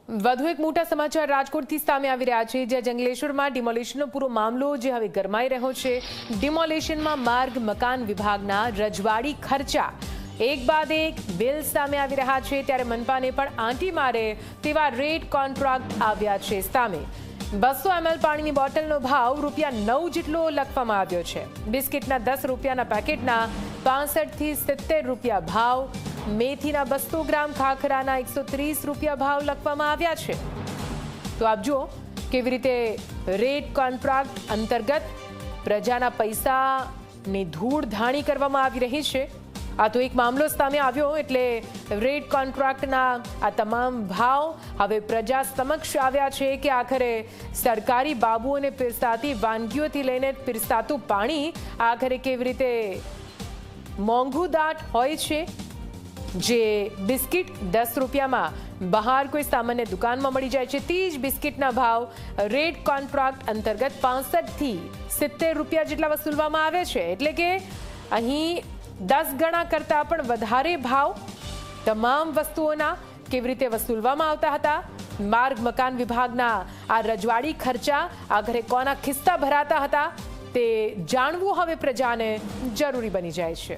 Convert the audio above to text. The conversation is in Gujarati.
વધુ એક મોટા સમાચાર રાજકોટથી સામે આવી રહ્યા છે, જ્યાં જંગલેશ્વરમાં ડિમોલિશનનો પૂરો મામલો જે હવે ગરમાઈ રહ્યો છે। ડિમોલિશનમાં માર્ગ મકાન વિભાગના રજવાડી ખર્ચા એક બાદ એક બિલ સામે આવી રહ્યા છે, ત્યારે મનપાને પણ આંટી મારે તેવા રેટ કોન્ટ્રાક્ટ આવ્યા છે સામે। 200 ml પાણીની બોટલનો ભાવ ₹9 જેટલો લખવામાં આવ્યો છે। બિસ્કિટના 10 રૂપિયાના પેકેટના 65 થી 70 રૂપિયા ભાવ, મેથીના 200 ગ્રામ ખાખરાના 130 રૂપિયા ભાવ લખવામાં આવ્યા છે। તો આપ જુઓ કેવી રીતે રેટ કોન્ટ્રાક્ટ અંતર્ગત પ્રજાના પૈસાની ધૂળ ધાણી કરવામાં આવી રહી છે। આ તો એક મામલો સામે આવ્યો, એટલે રેટ કોન્ટ્રાક્ટના આ તમામ ભાવ હવે પ્રજા સમક્ષ આવ્યા છે કે આખરે સરકારી બાબુઓને પીરસાતી વાનગીઓથી લઈને પીરસાતું પાણી આખરે કેવી રીતે મોંઘું દાટ હોય છે। જે બિસ્કિટ 10 રૂપિયામાં બહાર કોઈ સામાન્ય દુકાનમાં મળી જાય છે, તે જ બિસ્કિટના ભાવ રેટ કોન્ટ્રાક્ટ અંતર્ગત 65 થી 70 રૂપિયા જેટલા વસૂલવામાં આવે છે। એટલે કે અહીં 10 ગણા કરતાં પણ વધારે ભાવ તમામ વસ્તુઓના કેવી રીતે વસૂલવામાં આવતા હતા। માર્ગ મકાન વિભાગના આ રજવાડી ખર્ચા આખરે કોના ખિસ્સા ભરાતા હતા તે જાણવું હવે પ્રજાને જરૂરી બની જાય છે।